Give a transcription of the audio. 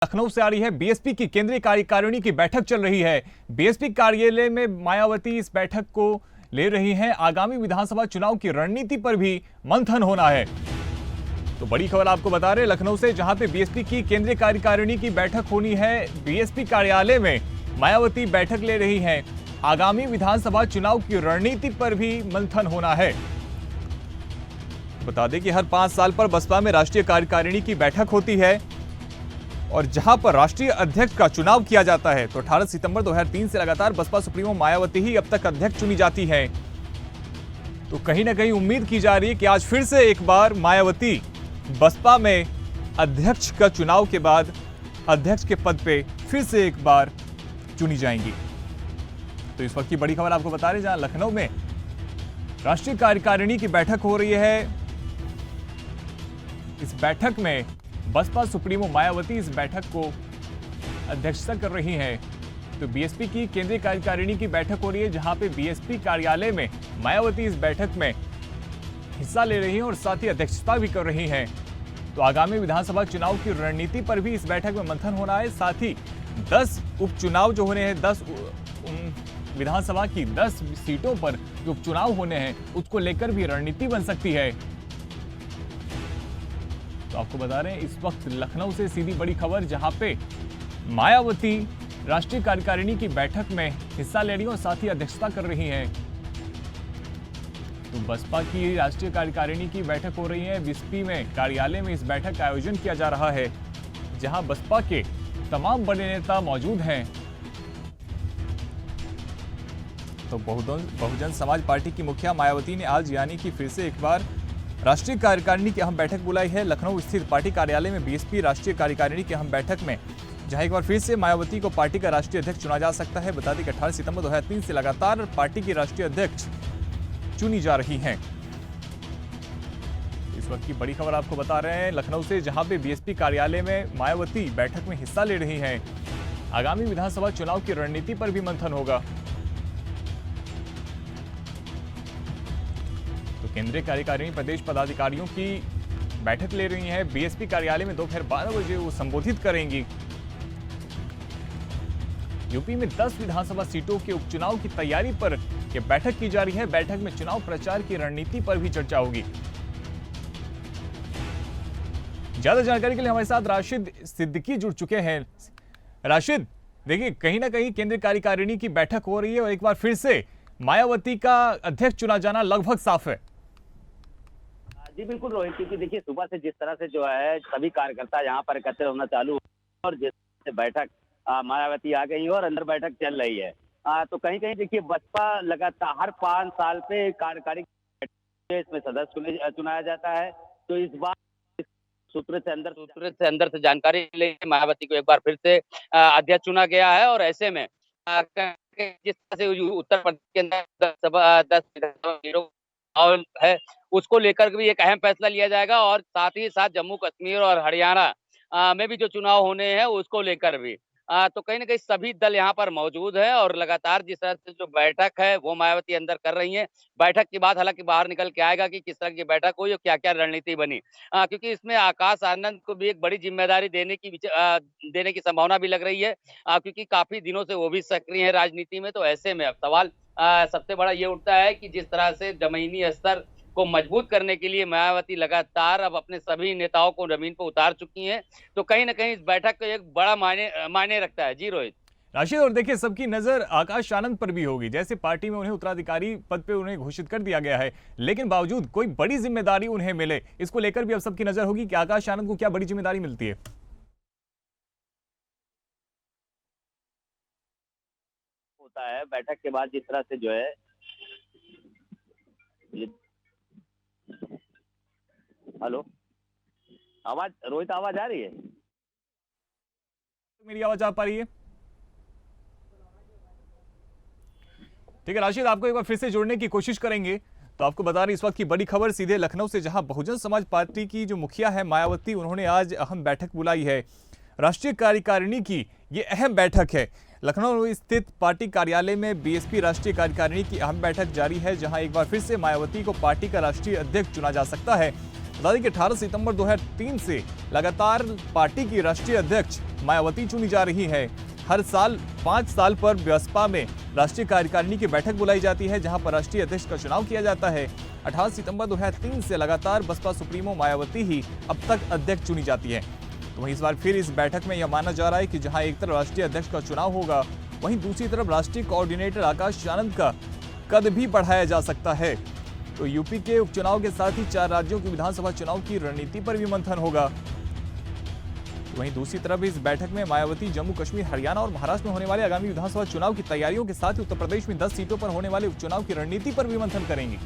लखनऊ से आ रही है। बीएसपी की केंद्रीय कार्यकारिणी की बैठक चल रही है। बीएसपी कार्यालय में मायावती इस बैठक को ले रही हैं। आगामी विधानसभा चुनाव की रणनीति पर भी मंथन होना है। तो बड़ी खबर आपको बता रहे हैं लखनऊ से, जहां पे बीएसपी की केंद्रीय कार्यकारिणी की बैठक होनी है। बीएसपी कार्यालय में मायावती बैठक ले रही हैं। आगामी विधानसभा चुनाव की रणनीति पर भी मंथन होना है। बता दें कि हर 5 साल पर बसपा में राष्ट्रीय कार्यकारिणी की बैठक होती है और जहां पर राष्ट्रीय अध्यक्ष का चुनाव किया जाता है। तो 18 सितंबर 2003 से लगातार बसपा सुप्रीमो मायावती ही अब तक अध्यक्ष चुनी जाती हैं। तो कहीं ना कहीं उम्मीद की जा रही है कि आज फिर से एक बार मायावती बसपा में अध्यक्ष का चुनाव के बाद अध्यक्ष के पद पे फिर से एक बार चुनी जाएंगी। तो इस वक्त की बड़ी खबर आपको बता रहे हैं, जहां लखनऊ में राष्ट्रीय कार्यकारिणी की बैठक हो रही है। इस बैठक में बसपा सुप्रीमो मायावती इस बैठक को अध्यक्षता कर रही हैं। तो बीएसपी की केंद्रीय कार्यकारिणी की बैठक हो रही है, जहां पे बीएसपी कार्यालय में मायावती इस बैठक में हिस्सा ले रही हैं और साथ ही अध्यक्षता भी कर रही हैं। तो आगामी विधानसभा चुनाव की रणनीति पर भी इस बैठक में मंथन होना है। साथ ही 10 उपचुनाव जो होने हैं, 10 विधानसभा की 10 सीटों पर जो उपचुनाव होने हैं, उसको लेकर भी रणनीति बन सकती है। तो आपको बता रहे हैं इस वक्त लखनऊ से सीधी बड़ी खबर, जहां पे मायावती राष्ट्रीय कार्यकारिणी की बैठक में हिस्सा ले रही हैं और साथ ही अध्यक्षता कर रही हैं। तो बसपा की राष्ट्रीय कार्यकारिणी की बैठक हो रही है। बीएसपी में कार्यालय में इस बैठक का आयोजन किया जा रहा है, जहां बसपा के तमाम बड़े नेता मौजूद हैं। तो बहुजन समाज पार्टी की मुखिया मायावती ने आज यानी कि फिर से एक बार राष्ट्रीय कार्यकारिणी की अहम बैठक बुलाई है। लखनऊ स्थित पार्टी कार्यालय में बीएसपी राष्ट्रीय कार्यकारिणी की अहम बैठक में, जहां एक बार फिर से मायावती को पार्टी का राष्ट्रीय अध्यक्ष चुना जा सकता है। बता दें कि 18 सितंबर 2003 से लगातार पार्टी की राष्ट्रीय अध्यक्ष चुनी जा रही हैं। इस वक्त की बड़ी खबर आपको बता रहे हैं लखनऊ से, जहां पे बीएसपी कार्यालय में मायावती बैठक में हिस्सा ले रही हैं। आगामी विधानसभा चुनाव की रणनीति पर भी मंथन होगा। केंद्रीय कार्यकारिणी प्रदेश पदाधिकारियों की बैठक ले रही हैं। बीएसपी कार्यालय में दोपहर 12 बजे वो संबोधित करेंगी। यूपी में 10 विधानसभा सीटों के उपचुनाव की तैयारी पर यह बैठक की जा रही है। बैठक में चुनाव प्रचार की रणनीति पर भी चर्चा होगी। ज्यादा जानकारी के लिए हमारे साथ राशिद सिद्दीकी जुड़ चुके हैं। राशिद, देखिए कहीं ना कहीं केंद्रीय कार्यकारिणी की बैठक हो रही है और एक बार फिर से मायावती का अध्यक्ष चुना जाना लगभग साफ है। जी बिल्कुल रोहित, क्योंकि देखिए सुबह से जिस तरह से जो है सभी कार्यकर्ता यहाँ पर एकत्र होना चालू और जिस बैठक मायावती आ गई और अंदर बैठक चल रही है, तो कहीं कहीं देखिए बसपा लगातार हर 5 साल पे कार्यकारी इसमें सदस्य चुनाया जाता है। तो इस बार सूत्र से अंदर से जानकारी ले मायावती को एक बार फिर से अध्यक्ष चुना गया है। और ऐसे में जिस तरह से उत्तर प्रदेश के अंदर 10 है, उसको लेकर भी एक अहम फैसला लिया जाएगा। और साथ ही साथ जम्मू कश्मीर और हरियाणा में भी जो चुनाव होने हैं उसको लेकर भी तो कहीं ना कहीं सभी दल यहाँ पर मौजूद है। और लगातार जिस तरह से जो बैठक है वो मायावती अंदर कर रही हैं। बैठक के बाद हालांकि बाहर निकल के आएगा कि किस तरह की बैठक हुई और क्या क्या रणनीति बनी, क्योंकि इसमें आकाश आनंद को भी एक बड़ी जिम्मेदारी देने की संभावना भी लग रही है, क्योंकि काफी दिनों से वो भी सक्रिय है राजनीति में। तो ऐसे में अब सवाल सबसे बड़ा ये उठता है कि जिस तरह से जमीनी स्तर को मजबूत करने के लिए मायावती लगातार अब अपने सभी नेताओं को जमीन पर उतार चुकी हैं, तो कहीं ना कहीं इस बैठक का एक बड़ा मायने रखता है। जी रोहित। राशिद, और देखिए सबकी नजर आकाश आनंद पर भी होगी। जैसे पार्टी में उन्हें उत्तराधिकारी पद पे उन्हें घोषित कर दिया गया है, लेकिन बावजूद कोई बड़ी जिम्मेदारी उन्हें मिले, इसको लेकर भी अब सबकी नजर होगी कि आकाश आनंद को क्या बड़ी जिम्मेदारी मिलती है। होता है बैठक के बाद जिस तरह से जो है हेलो, आवाज रोहित, आवाज आ रही है? मेरी आवाज आ पा रही है? ठीक है राशिद, आपको एक बार फिर से जोड़ने की कोशिश करेंगे। तो आपको बता रहे इस वक्त की बड़ी खबर सीधे लखनऊ से, जहां बहुजन समाज पार्टी की जो मुखिया है मायावती, उन्होंने आज अहम बैठक बुलाई है। राष्ट्रीय कार्यकारिणी की ये अहम बैठक है। लखनऊ स्थित पार्टी कार्यालय में बीएसपी राष्ट्रीय कार्यकारिणी की अहम बैठक जारी है, जहां एक बार फिर से मायावती को पार्टी का राष्ट्रीय अध्यक्ष चुना जा सकता है। बता दें कि 18 सितंबर 2003 से लगातार पार्टी की राष्ट्रीय अध्यक्ष मायावती चुनी जा रही है। हर साल 5 साल पर बसपा में राष्ट्रीय कार्यकारिणी की बैठक बुलाई जाती है, जहां पर राष्ट्रीय अध्यक्ष का चुनाव किया जाता है। 18 सितंबर 2003 से लगातार बसपा सुप्रीमो मायावती ही अब तक अध्यक्ष चुनी जाती है। तो वहीं इस बार फिर इस बैठक में यह माना जा रहा है कि जहां एक तरफ राष्ट्रीय अध्यक्ष का चुनाव होगा, वहीं दूसरी तरफ राष्ट्रीय कोऑर्डिनेटर आकाश आनंद का कद भी बढ़ाया जा सकता है। तो यूपी के उपचुनाव के साथ ही 4 राज्यों की विधानसभा चुनाव की रणनीति पर भी मंथन होगा। वहीं दूसरी तरफ इस बैठक में मायावती जम्मू कश्मीर, हरियाणा और महाराष्ट्र में होने वाले आगामी विधानसभा चुनाव की तैयारियों के साथ ही उत्तर प्रदेश में 10 सीटों पर होने वाले उपचुनाव की रणनीति पर भी मंथन करेंगी।